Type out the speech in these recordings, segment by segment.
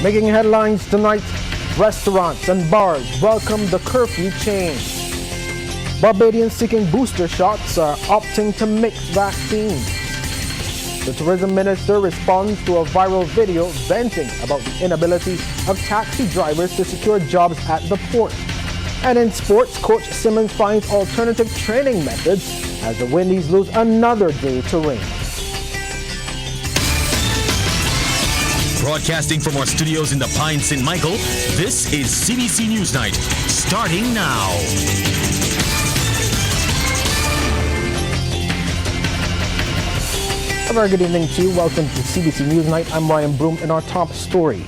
Making headlines tonight, restaurants and bars welcome the curfew change. Barbadians seeking booster shots are opting to mix vaccines. The tourism minister responds to a viral video venting about the inability of taxi drivers to secure jobs at the port. And in sports, Coach Simmons finds alternative training methods as the Windies lose another day to rain. Broadcasting from our studios in the Pine St. Michael, this is CBC NewsNight, starting now. A very good evening to you. Welcome to CBC NewsNight. I'm Ryan Broom in our top story.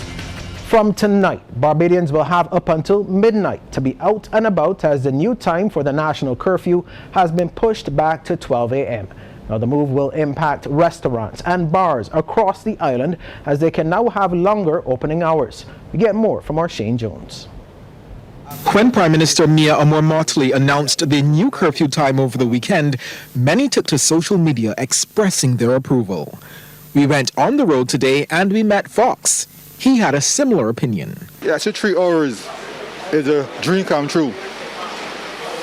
From tonight, Barbadians will have up until midnight to be out and about as the new time for the national curfew has been pushed back to 12 a.m. Now, the move will impact restaurants and bars across the island as they can now have longer opening hours. We get more from our Shane Jones. When Prime Minister Mia Amor-Motley announced the new curfew time over the weekend, many took to social media expressing their approval. We went on the road today and we met Fox. He had a similar opinion. Yeah, so 3 hours is a dream come true.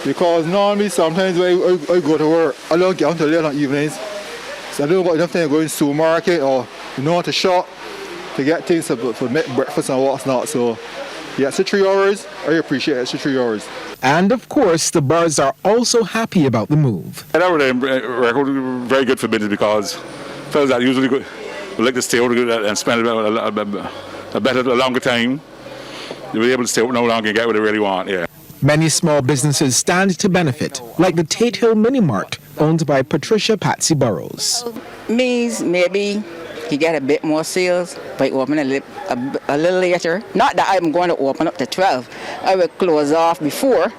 Because normally sometimes when I go to work, I don't get until late on evenings. So I don't got enough time to go in the supermarket or to shop to get things for make breakfast and what's not. So yeah, so 3 hours, I appreciate it, so 3 hours. And of course, the bars are also happy about the move. That record very good for business because fellas that usually would like to stay out and spend a longer time. They'll be able to stay out no longer and get what they really want, yeah. Many small businesses stand to benefit, like the Tate Hill Mini Mart, owned by Patricia Patsy Burrows. Means maybe you get a bit more sales by opening a little later. Not that I'm going to open up to 12. I will close off before,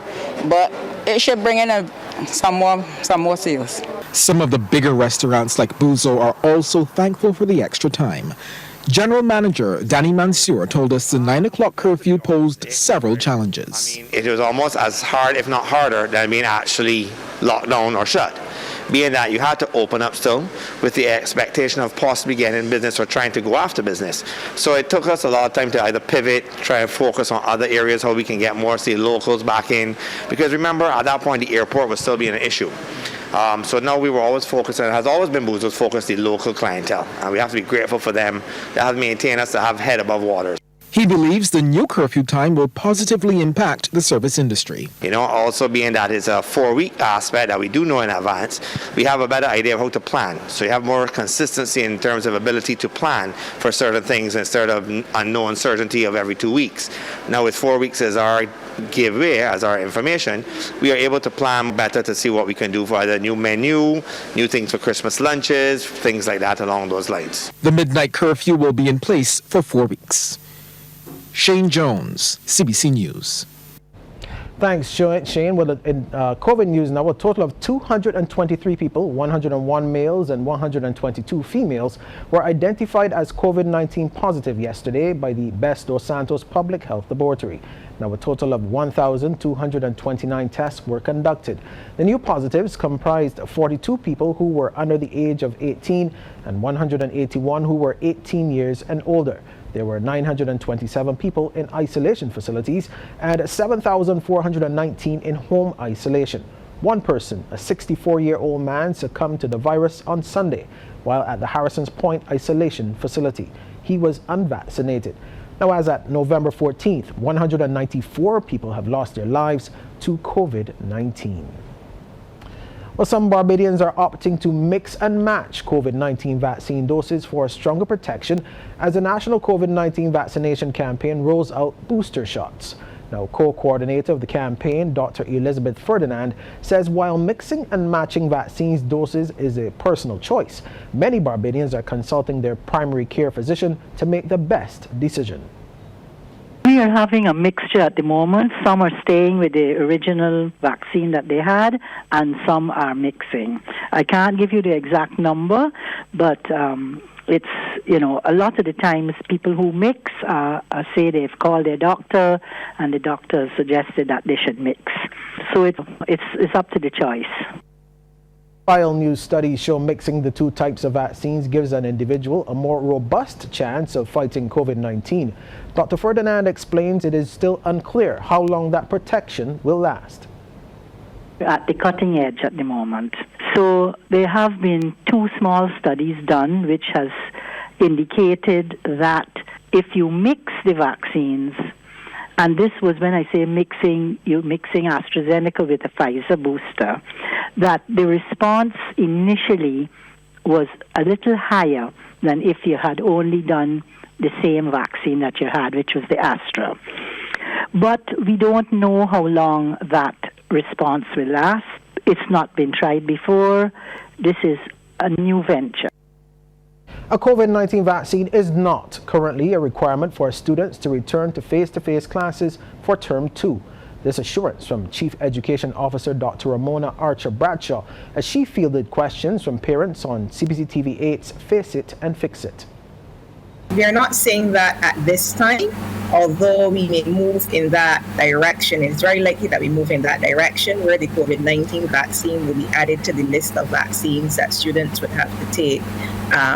but it should bring in some more sales. Some of the bigger restaurants like Buzo are also thankful for the extra time. General Manager Danny Mansour told us the 9 o'clock curfew posed several challenges. It was almost as hard, if not harder, than being actually locked down or shut. Being that you had to open up still with the expectation of possibly getting business or trying to go after business. So it took us a lot of time to either pivot, try and focus on other areas, how we can get more locals back in. Because remember, at that point, the airport was still being an issue. So now we were always focused, and it has always been Buzo's focus, the local clientele. And we have to be grateful for them that have maintained us to have head above water. He believes the new curfew time will positively impact the service industry. Also being that it's a 4-week aspect that we do know in advance, we have a better idea of how to plan. So you have more consistency in terms of ability to plan for certain things instead of unknown certainty of every 2 weeks. Now with 4 weeks as our giveaway, as our information, we are able to plan better to see what we can do for either new menu, new things for Christmas lunches, things like that along those lines. The midnight curfew will be in place for 4 weeks. Shane Jones, CBC News. Thanks, Shane. Well, in COVID news now, a total of 223 people, 101 males and 122 females, were identified as COVID-19 positive yesterday by the Best dos Santos Public Health Laboratory. Now, a total of 1,229 tests were conducted. The new positives comprised 42 people who were under the age of 18 and 181 who were 18 years and older. There were 927 people in isolation facilities and 7,419 in home isolation. One person, a 64-year-old man, succumbed to the virus on Sunday while at the Harrison's Point isolation facility. He was unvaccinated. Now, as at November 14th, 194 people have lost their lives to COVID-19. Well, some Barbadians are opting to mix and match COVID-19 vaccine doses for stronger protection as the national COVID-19 vaccination campaign rolls out booster shots. Now, co-coordinator of the campaign, Dr. Elizabeth Ferdinand, says while mixing and matching vaccines doses is a personal choice, many Barbadians are consulting their primary care physician to make the best decision. We are having a mixture at the moment. Some are staying with the original vaccine that they had, and some are mixing. I can't give you the exact number, but it's, a lot of the times people who mix say they've called their doctor, and the doctor suggested that they should mix. So it's up to the choice. While new studies show mixing the two types of vaccines gives an individual a more robust chance of fighting COVID-19, Dr. Ferdinand explains it is still unclear how long that protection will last. We're at the cutting edge at the moment. So there have been 2 small studies done which has indicated that if you mix the vaccines, and this was when I say mixing, you're mixing AstraZeneca with a Pfizer booster, that the response initially was a little higher than if you had only done the same vaccine that you had, which was the Astra. But we don't know how long that response will last. It's not been tried before. This is a new venture. A COVID-19 vaccine is not currently a requirement for students to return to face-to-face classes for Term 2. This assurance from Chief Education Officer Dr. Ramona Archer-Bradshaw as she fielded questions from parents on CBC TV 8's Face It and Fix It. We are not saying that at this time, although we may move in that direction. It's very likely that we move in that direction where the COVID-19 vaccine will be added to the list of vaccines that students would have to take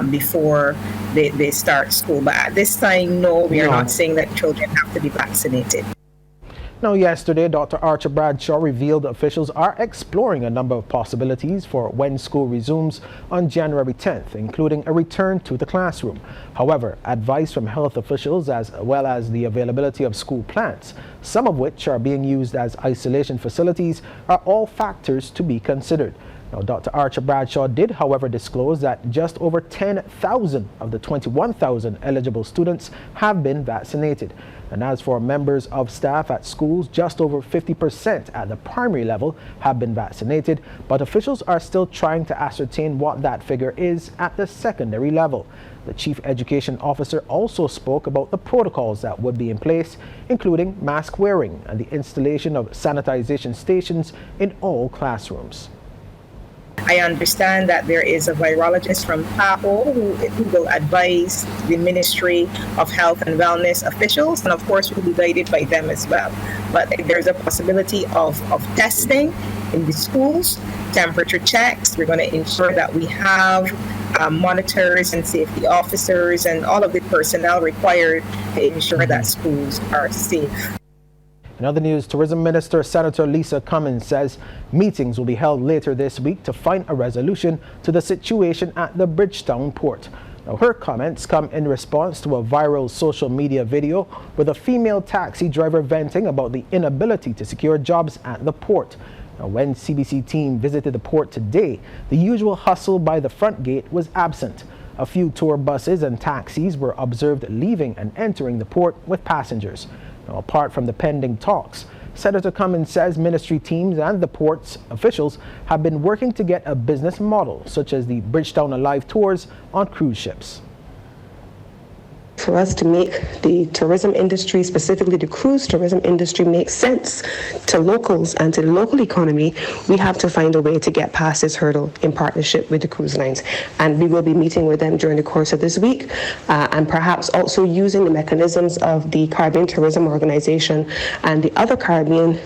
before they start school. But at this time, no, we are not saying that children have to be vaccinated. Now, yesterday, Dr. Archer Bradshaw revealed officials are exploring a number of possibilities for when school resumes on January 10th, including a return to the classroom. However, advice from health officials as well as the availability of school plants, some of which are being used as isolation facilities, are all factors to be considered. Now, Dr. Archer Bradshaw did, however, disclose that just over 10,000 of the 21,000 eligible students have been vaccinated. And as for members of staff at schools, just over 50% at the primary level have been vaccinated, but officials are still trying to ascertain what that figure is at the secondary level. The Chief Education Officer also spoke about the protocols that would be in place, including mask wearing and the installation of sanitization stations in all classrooms. I understand that there is a virologist from PAHO who will advise the Ministry of Health and Wellness officials, and of course we'll be guided by them as well. But there's a possibility of testing in the schools, temperature checks. We're going to ensure that we have monitors and safety officers and all of the personnel required to ensure that schools are safe. In other news, Tourism Minister Senator Lisa Cummins says meetings will be held later this week to find a resolution to the situation at the Bridgetown port. Now, her comments come in response to a viral social media video with a female taxi driver venting about the inability to secure jobs at the port. Now, when CBC team visited the port today, the usual hustle by the front gate was absent. A few tour buses and taxis were observed leaving and entering the port with passengers. Now, apart from the pending talks, Senator Cummins says ministry teams and the port's officials have been working to get a business model, such as the Bridgetown Alive tours on cruise ships. For us to make the tourism industry, specifically the cruise tourism industry, make sense to locals and to the local economy, we have to find a way to get past this hurdle in partnership with the cruise lines. And we will be meeting with them during the course of this week and perhaps also using the mechanisms of the Caribbean Tourism Organization and the other Caribbean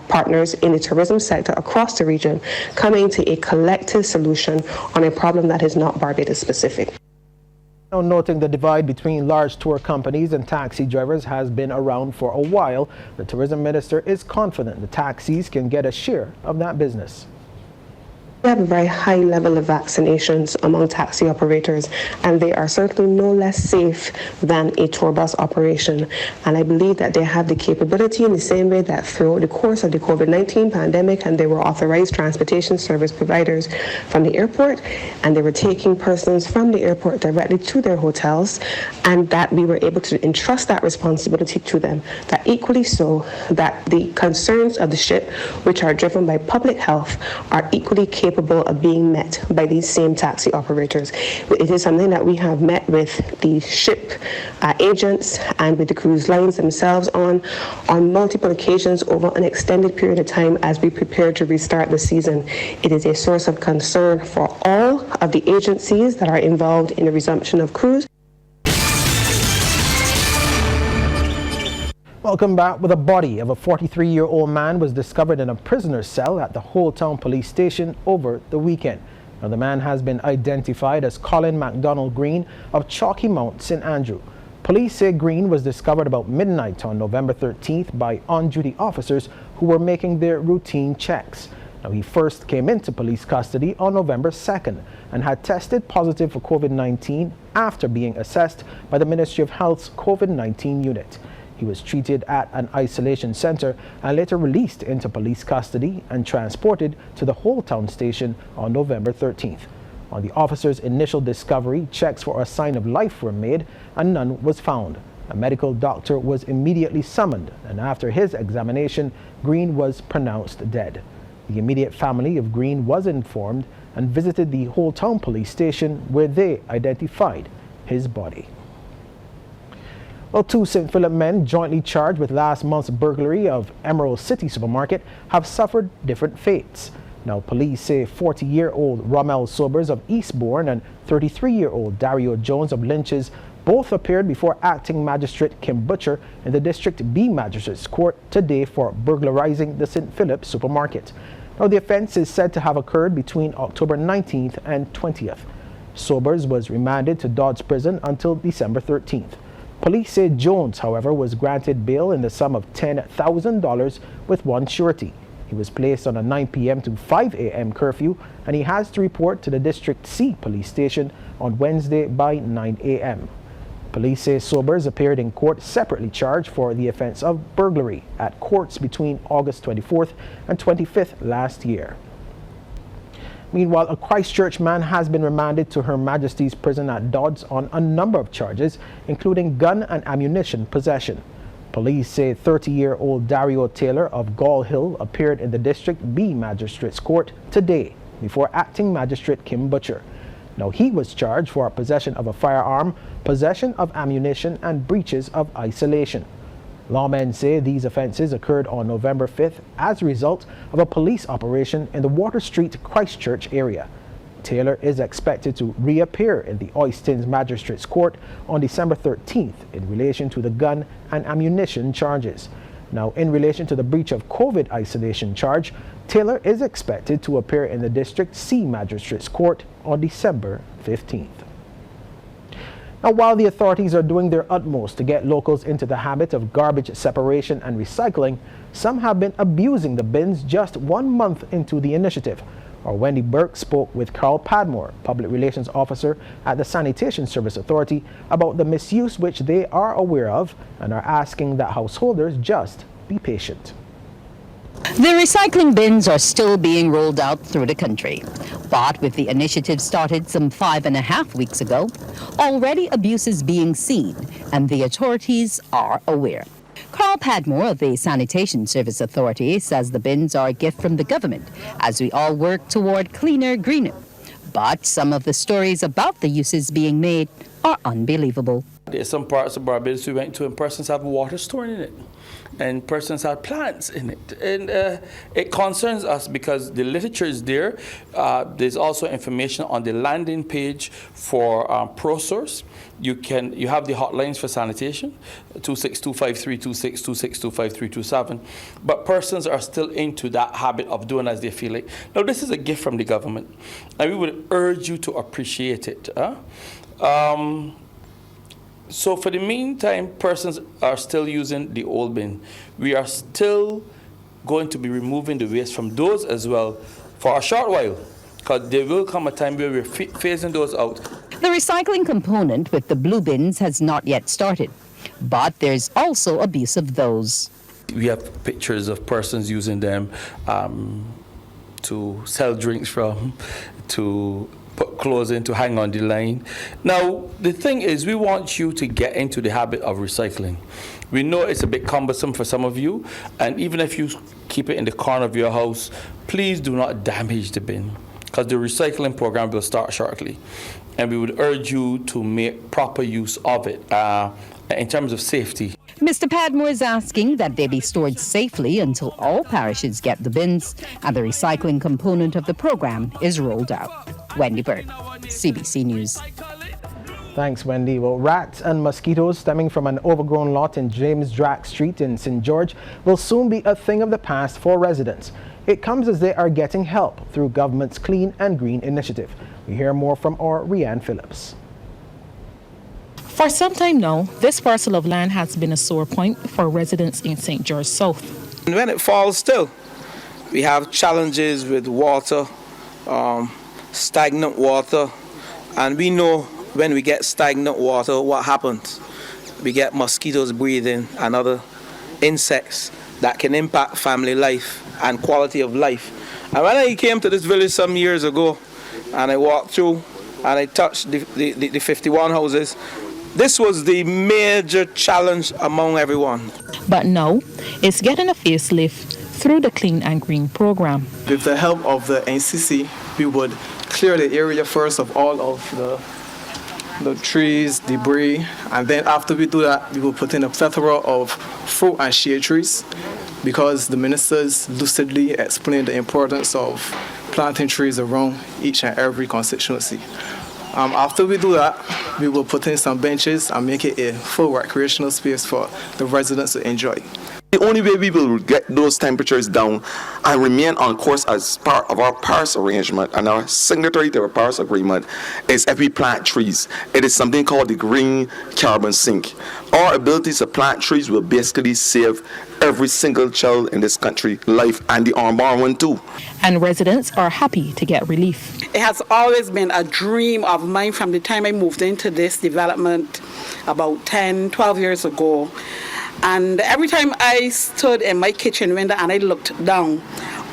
partners in the tourism sector across the region, coming to a collective solution on a problem that is not Barbados specific. Now, noting the divide between large tour companies and taxi drivers has been around for a while, the tourism minister is confident the taxis can get a share of that business. We have a very high level of vaccinations among taxi operators, and they are certainly no less safe than a tour bus operation. And I believe that they have the capability in the same way that throughout the course of the COVID-19 pandemic, and they were authorized transportation service providers from the airport, and they were taking persons from the airport directly to their hotels, and that we were able to entrust that responsibility to them. That equally so, that the concerns of the ship, which are driven by public health, are equally capable of being met by these same taxi operators. It is something that we have met with the ship agents and with the cruise lines themselves on multiple occasions over an extended period of time as we prepare to restart the season. It is a source of concern for all of the agencies that are involved in the resumption of cruise. Welcome back. With a body of a 43-year-old man was discovered in a prisoner's cell at the Whole Town Police Station over the weekend. Now, the man has been identified as Colin MacDonald Green of Chalky Mount, St. Andrew. Police say Green was discovered about midnight on November 13th by on-duty officers who were making their routine checks. Now, he first came into police custody on November 2nd and had tested positive for COVID-19 after being assessed by the Ministry of Health's COVID-19 unit. He was treated at an isolation center and later released into police custody and transported to the Whole Town station on November 13th. On the officer's initial discovery, checks for a sign of life were made and none was found. A medical doctor was immediately summoned, and after his examination, Green was pronounced dead. The immediate family of Green was informed and visited the Whole Town police station where they identified his body. Well, two St. Philip men jointly charged with last month's burglary of Emerald City Supermarket have suffered different fates. Now, police say 40-year-old Rommel Sobers of Eastbourne and 33-year-old Dario Jones of Lynches both appeared before acting magistrate Kim Butcher in the District B Magistrates Court today for burglarizing the St. Philip Supermarket. Now, the offense is said to have occurred between October 19th and 20th. Sobers was remanded to Dodds Prison until December 13th. Police say Jones, however, was granted bail in the sum of $10,000 with one surety. He was placed on a 9 p.m. to 5 a.m. curfew, and he has to report to the District C police station on Wednesday by 9 a.m. Police say Sobers appeared in court separately charged for the offense of burglary at courts between August 24th and 25th last year. Meanwhile, a Christchurch man has been remanded to Her Majesty's Prison at Dodds on a number of charges, including gun and ammunition possession. Police say 30-year-old Dario Taylor of Gall Hill appeared in the District B Magistrates Court today before acting magistrate Kim Butcher. Now, he was charged for possession of a firearm, possession of ammunition, and breaches of isolation. Lawmen say these offenses occurred on November 5th as a result of a police operation in the Water Street, Christchurch area. Taylor is expected to reappear in the Oistins Magistrates Court on December 13th in relation to the gun and ammunition charges. Now, in relation to the breach of COVID isolation charge, Taylor is expected to appear in the District C Magistrates Court on December 15th. Now, while the authorities are doing their utmost to get locals into the habit of garbage separation and recycling, some have been abusing the bins just 1 month into the initiative. Our Wendy Burke spoke with Carl Padmore, Public Relations Officer at the Sanitation Service Authority, about the misuse which they are aware of and are asking that householders just be patient. The recycling bins are still being rolled out through the country. But with the initiative started some 5.5 weeks ago, already abuse is being seen, and the authorities are aware. Carl Padmore of the Sanitation Service Authority says the bins are a gift from the government as we all work toward cleaner, greener. But some of the stories about the uses being made are unbelievable. There's some parts of Barbados we went to and persons have water stored in it. And persons had plants in it. And it concerns us because the literature is there. There's also information on the landing page for ProSource. You have the hotlines for sanitation, 2625326, 2625327. But persons are still into that habit of doing as they feel like. Now, this is a gift from the government, and we would urge you to appreciate it. So for the meantime, persons are still using the old bin. We are still going to be removing the waste from those as well for a short while, because there will come a time where we're phasing those out. The recycling component with the blue bins has not yet started, but there's also abuse of those. We have pictures of persons using them to sell drinks from, to put clothes in, to hang on the line. Now, the thing is, we want you to get into the habit of recycling. We know it's a bit cumbersome for some of you, and even if you keep it in the corner of your house, please do not damage the bin, because the recycling program will start shortly. And we would urge you to make proper use of it in terms of safety. Mr. Padmore is asking that they be stored safely until all parishes get the bins and the recycling component of the program is rolled out. Wendy Burke, CBC News. Thanks, Wendy. Well, rats and mosquitoes stemming from an overgrown lot in James Drack Street in St. George will soon be a thing of the past for residents. It comes as they are getting help through government's Clean and Green initiative. We hear more from our Rianne Phillips. For some time now, this parcel of land has been a sore point for residents in St. George South. And when it falls still, we have challenges with water, stagnant water, and we know when we get stagnant water, what happens? We get mosquitoes breathing and other insects that can impact family life and quality of life. And when I came to this village some years ago, and I walked through and I touched the 51 houses, this was the major challenge among everyone. But now, it's getting a facelift through the Clean and Green program. With the help of the NCC, we would clear the area first of all of the trees, debris, and then after we do that, we will put in a plethora of fruit and shade trees because the ministers lucidly explained the importance of planting trees around each and every constituency. After we do that, we will put in some benches and make it a full recreational space for the residents to enjoy. The only way we will get those temperatures down and remain on course as part of our Paris arrangement and our signatory to our Paris agreement is if we plant trees. It is something called the green carbon sink. Our ability to plant trees will basically save every single child in this country life and the unborn one too. And residents are happy to get relief. It has always been a dream of mine from the time I moved into this development about 10, 12 years ago. And every time I stood in my kitchen window and I looked down,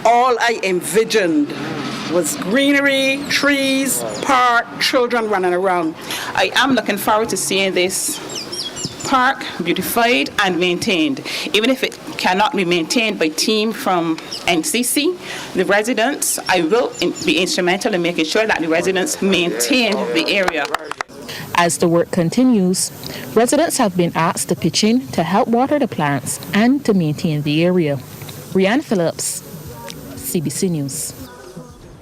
all I envisioned was greenery, trees, park, children running around. I am looking forward to seeing this park beautified and maintained. Even if it cannot be maintained by team from NCC, the residents, I will be instrumental in making sure that the residents maintain the area. As the work continues, residents have been asked to pitch in to help water the plants and to maintain the area. Rianne Phillips, CBC News.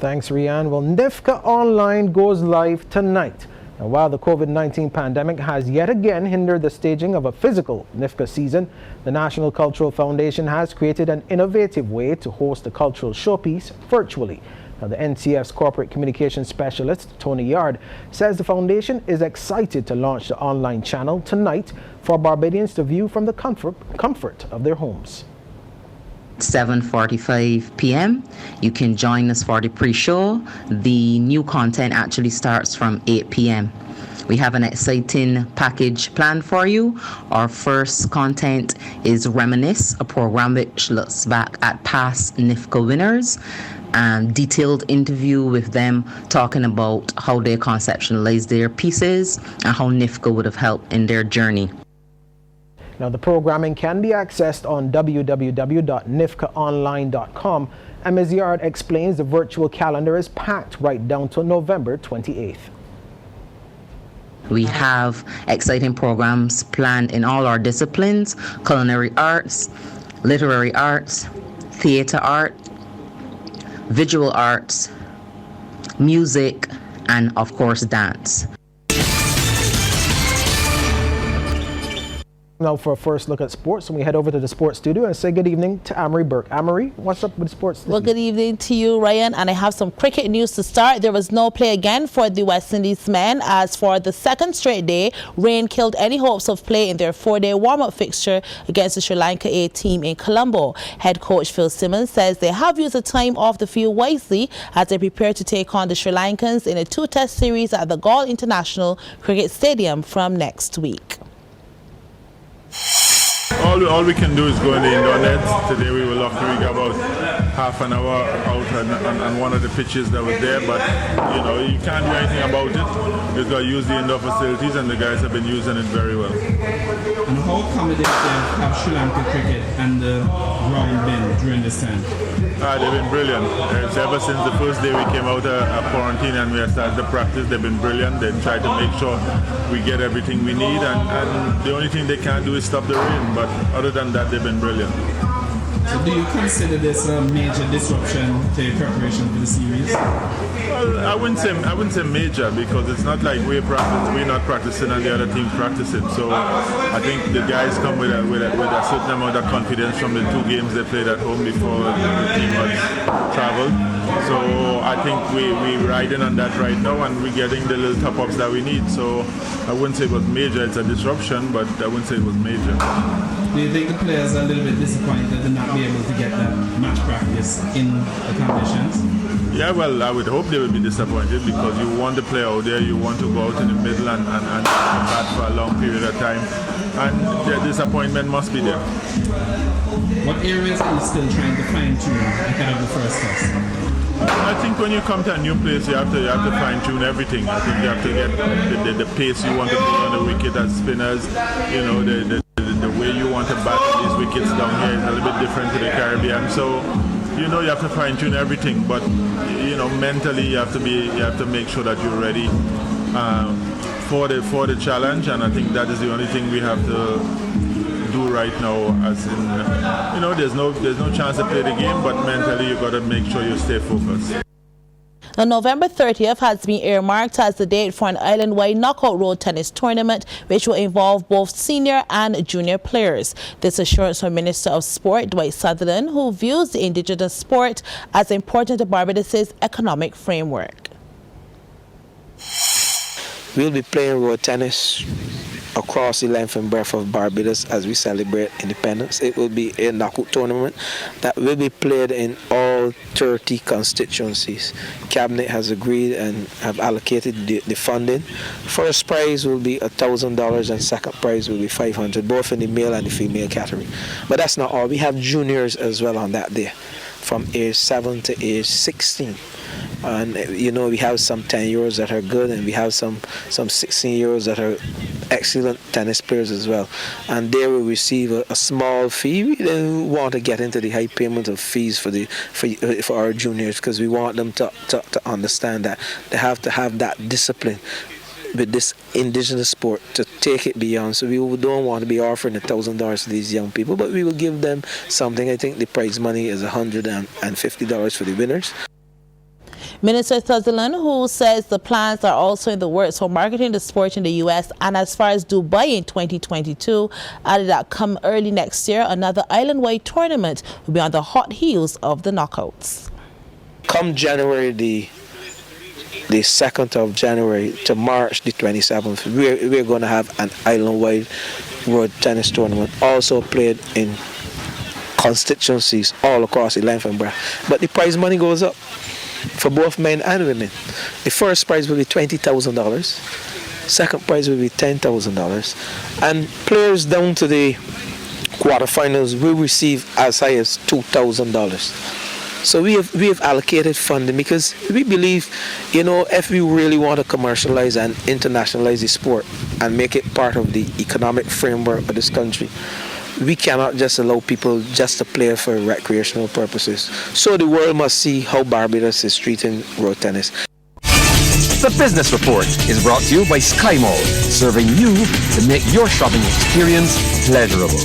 Thanks, Rianne. Well, NIFCA Online goes live tonight. And while the COVID-19 pandemic has yet again hindered the staging of a physical NIFCA season, the National Cultural Foundation has created an innovative way to host a cultural showpiece virtually. Now, the NCF's corporate communications specialist, Tony Yard, says the foundation is excited to launch the online channel tonight for Barbadians to view from the comfort of their homes. 7:45 p.m. You can join us for the pre-show. The new content actually starts from 8 p.m. We have an exciting package planned for you. Our first content is Reminisce, a program which looks back at past NIFCA winners and detailed interview with them talking about how they conceptualized their pieces and how NIFCA would have helped in their journey. Now, the programming can be accessed on www.nifcaonline.com, and Ms. Yard explains the virtual calendar is packed right down to November 28th. We have exciting programs planned in all our disciplines: culinary arts, literary arts, theater art, visual arts, music, and of course dance. Now for a first look at sports, and we head over to the sports studio and say good evening to Amory Burke. Amory, what's up with sports? Well, good evening to you, Ryan, and I have some cricket news to start. There was no play again for the West Indies men, as for the second straight day, rain killed any hopes of play in their 4-day warm-up fixture against the Sri Lanka A team in Colombo. Head coach Phil Simmons says they have used the time off the field wisely as they prepare to take on the Sri Lankans in a 2-test series at the Galle International Cricket Stadium from next week. All we can do is go in the indoor nets. Today we were lucky we got about half an hour out on one of the pitches that was there, but you know, you can't do anything about it. You've got to use the indoor facilities, and the guys have been using it very well. And how accommodative have Sri Lanka cricket and the ground been during this time? They've been brilliant. It's ever since the first day we came out of quarantine and we have started to practice, they've been brilliant. They try to make sure we get everything we need, and the only thing they can't do is stop the rain, but other than that, they've been brilliant. So do you consider this a major disruption to your preparation for the series? Well, I wouldn't say major, because it's not like we're not practicing and the other team practicing. So I think the guys come with a certain amount of confidence from the 2 games they played at home before the team has traveled. So I think we're riding on that right now, and we're getting the little top-ups that we need. So I wouldn't say it was major. It's a disruption, but I wouldn't say it was major. Do you think the players are a little bit disappointed to not be able to get that match practice in the conditions? Yeah, well, I would hope they will be disappointed, because you want to play out there, you want to go out in the middle and bat for a long period of time, and the disappointment must be there. What areas are you still trying to fine-tune ahead of the first test? I think when you come to a new place, you have to fine-tune everything. I think you have to get the pace you want to play on the wicket as spinners. You know, the way you want to bat these wickets down here is a little bit different to the Caribbean. So, you know, you have to fine-tune everything. But, you know, mentally you have to make sure that you're ready for the challenge. And I think that is the only thing we have to do right now, as in, you know, there's no chance to play the game, but mentally you got to make sure you stay focused. Now, November 30th has been earmarked as the date for an island-wide knockout road tennis tournament, which will involve both senior and junior players. This assurance from Minister of Sport Dwight Sutherland, who views the indigenous sport as important to Barbados' economic framework. We'll be playing road tennis across the length and breadth of Barbados as we celebrate independence. It will be a knockout tournament that will be played in all 30 constituencies. Cabinet has agreed and have allocated the funding. First prize will be $1,000 and second prize will be $500, both in the male and the female category. But that's not all. We have juniors as well on that day, from age 7 to age 16. And you know, we have some 10-year-olds that are good, and we have some 16-year-olds that are excellent tennis players as well. And they will receive a small fee. We don't want to get into the high payment of fees for our juniors, because we want them to understand that they have to have that discipline with this indigenous sport to take it beyond. So we don't want to be offering $1,000 to these young people, but we will give them something. I think the prize money is $150 for the winners. Minister Sutherland, who says the plans are also in the works for marketing the sport in the U.S. and as far as Dubai in 2022, added that come early next year, another island-wide tournament will be on the hot heels of the knockouts. Come January the 2nd of January to March the 27th, we're going to have an island-wide road tennis tournament, also played in constituencies all across the length and breadth. But the prize money goes up for both men and women. The first prize will be $20,000, second prize will be $10,000, and players down to the quarterfinals will receive as high as $2,000. So we have allocated funding, because we believe, you know, if we really want to commercialize and internationalize the sport and make it part of the economic framework of this country, we cannot just allow people just to play for recreational purposes. So the world must see how Barbados is treating road tennis. The Business Report is brought to you by Sky Mall, serving you to make your shopping experience pleasurable.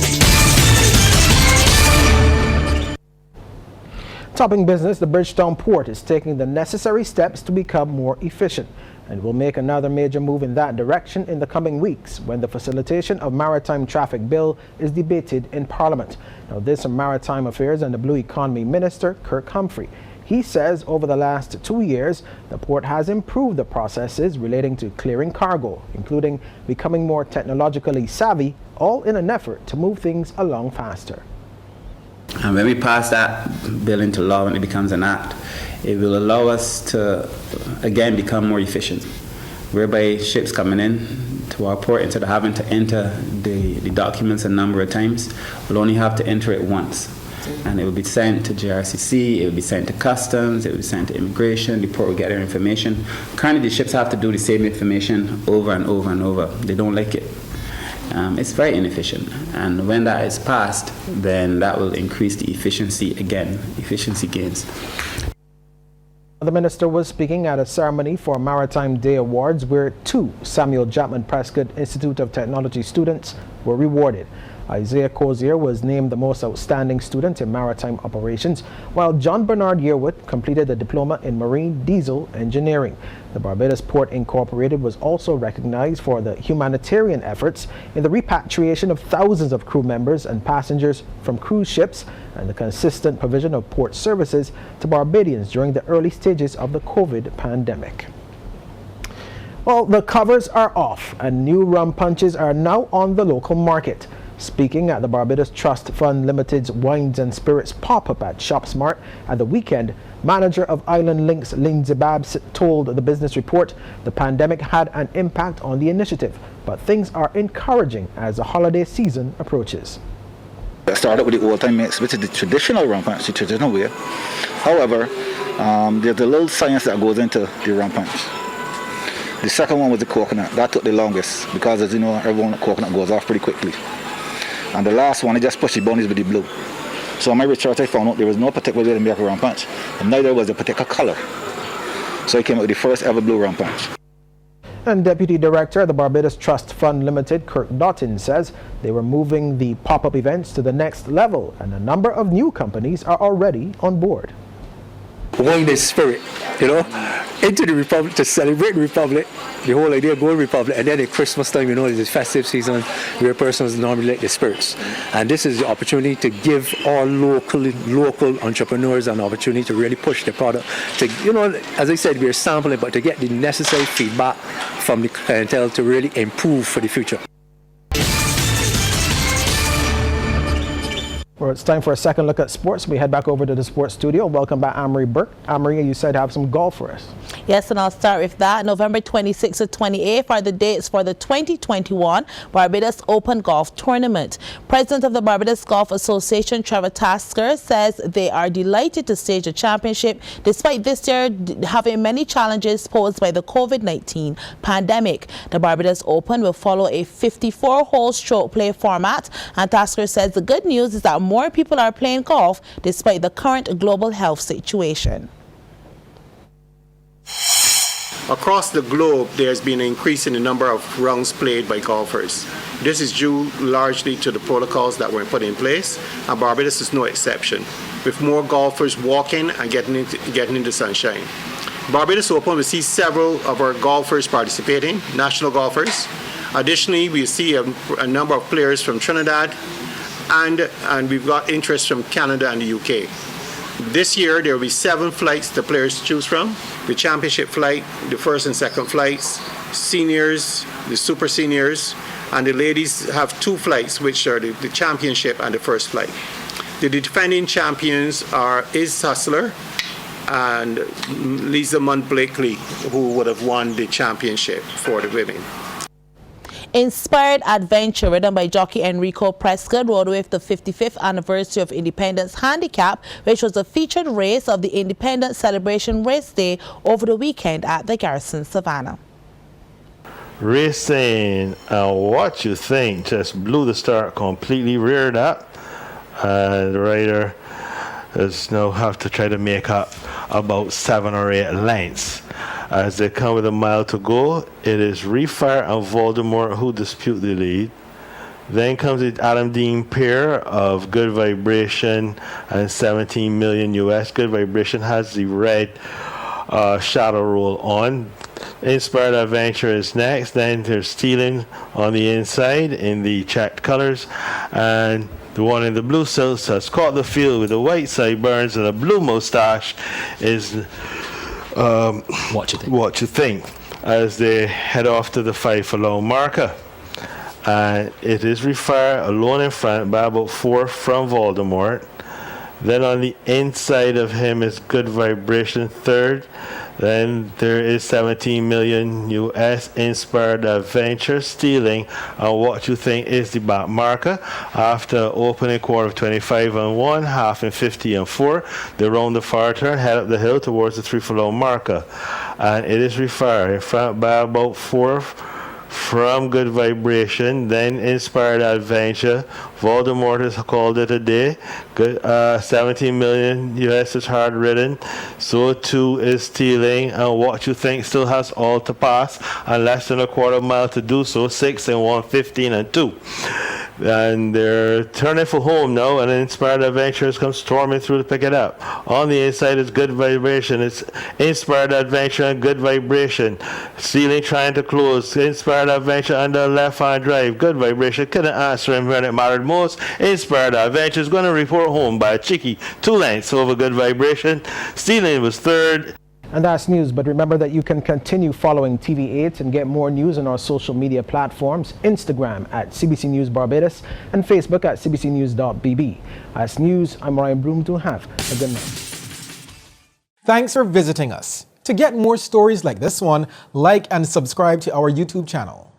Topping business, the Bridgetown Port is taking the necessary steps to become more efficient, and will make another major move in that direction in the coming weeks when the Facilitation of Maritime Traffic Bill is debated in Parliament. Now, this from Maritime Affairs and the Blue Economy Minister, Kirk Humphrey. He says over the last 2 years, the port has improved the processes relating to clearing cargo, including becoming more technologically savvy, all in an effort to move things along faster. And when we pass that bill into law and it becomes an act, it will allow us to, again, become more efficient, whereby ships coming in to our port, instead of having to enter the documents a number of times, will only have to enter it once. And it will be sent to JRCC, it will be sent to customs, it will be sent to immigration, the port will get their information. Currently, the ships have to do the same information over and over and over. They don't like it. It's very inefficient, and when that is passed, then that will increase the efficiency again, efficiency gains. The minister was speaking at a ceremony for Maritime Day Awards, where 2 Samuel Chapman Prescott Institute of Technology students were rewarded. Isaiah Cozier was named the most outstanding student in maritime operations, while John Bernard Yearwood completed a diploma in marine diesel engineering. The Barbados Port Incorporated was also recognized for the humanitarian efforts in the repatriation of thousands of crew members and passengers from cruise ships and the consistent provision of port services to Barbadians during the early stages of the COVID pandemic. Well, the covers are off and new rum punches are now on the local market. Speaking at the Barbados Trust Fund Limited's Wines and Spirits pop-up at ShopSmart at the weekend, manager of Island Links Lindsay Babs told the Business Report the pandemic had an impact on the initiative, but things are encouraging as the holiday season approaches. I started with the old-time mix, which is the traditional rum punch, the traditional way. However, there's a little science that goes into the rum punch. The second one was the coconut. That took the longest because, as you know, everyone coconut goes off pretty quickly. And the last one, I just pushed the boundaries with the blue. So in my research, I found out there was no particular way to make a rum punch, and neither was a particular color. So I came up with the first ever blue rum punch. And Deputy Director of the Barbados Trust Fund Limited, Kirk Doughton, says they were moving the pop-up events to the next level, and a number of new companies are already on board. Wine is spirit, into the Republic to celebrate the Republic, the whole idea of going Republic, and then at Christmas time, is the festive season where persons normally like the spirits. And this is the opportunity to give all local entrepreneurs an opportunity to really push the product. To, as I said, we're sampling, but to get the necessary feedback from the clientele to really improve for the future. Well, it's time for a second look at sports. We head back over to the sports studio. Welcome back, Amory Burke. Amory, you said have some golf for us. Yes, and I'll start with that. November 26th to 28th are the dates for the 2021 Barbados Open Golf Tournament. President of the Barbados Golf Association, Trevor Tasker, says they are delighted to stage the championship despite this year having many challenges posed by the COVID-19 pandemic. The Barbados Open will follow a 54-hole stroke play format, and Tasker says the good news is that more people are playing golf despite the current global health situation. Across the globe, there's been an increase in the number of rounds played by golfers. This is due largely to the protocols that were put in place, and Barbados is no exception, with more golfers walking and getting into sunshine. Barbados Open will see several of our golfers participating, national golfers. Additionally, we see a number of players from Trinidad, and we've got interest from Canada and the UK. This year, there will be 7 flights the players choose from. The championship flight, the first and second flights, seniors, the super seniors, and the ladies have 2 flights, which are the championship and the first flight. The defending champions is Hustler and Lisa Munt Blakely, who would have won the championship for the women. Inspired Adventure, ridden by jockey Enrico Prescott, rode with the 55th anniversary of Independence Handicap, which was a featured race of the Independence Celebration Race Day over the weekend at the Garrison Savannah. Racing, what you think, just blew the start completely, reared up, and the rider does now have to try to make up about 7 or 8 lengths. As they come with a mile to go, it is Refire and Voldemort who dispute the lead. Then comes the Adam Dean pair of Good Vibration and 17 million US. Good Vibration has the red shadow roll on. Inspired Adventure is next. Then there's Stealing on the inside in the checked colors. And the one in the blue silks has caught the field with the white sideburns and a blue mustache is What you think as they head off to the 5-furlong marker. And it is Refire alone in front by about 4 from Voldemort. Then on the inside of him is Good Vibration third. Then there is 17 million US Inspired Adventure Stealing and What You Think is the back marker. After opening quarter of 25 and 1, half and 50 and 4, they round the far turn, head up the hill towards the 3-furlong marker. And it is Refire in front by about 4 from Good Vibration, then Inspired Adventure. Voldemort has called it a day. Good, 17 million US is hard ridden. So too is Stealing, and What You Think still has all to pass and less than a quarter mile to do so. 6 and 1, 15 and 2. and they're turning for home now, and inspired adventurers come storming through to pick it up. On the inside is good vibration. It's inspired adventure and good vibration. Ceiling trying to close. Inspired adventure under left-hand drive. Good vibration. Couldn't answer him when it mattered most. Inspired adventure is going to report home by a cheeky 2 lengths over good vibration. Ceiling was third. And that's news, but remember that you can continue following TV8 and get more news on our social media platforms, Instagram at CBC News Barbados and Facebook at cbcnews.bb. That's news. I'm Ryan Broom. Have a good night. Thanks for visiting us. To get more stories like this one, like and subscribe to our YouTube channel.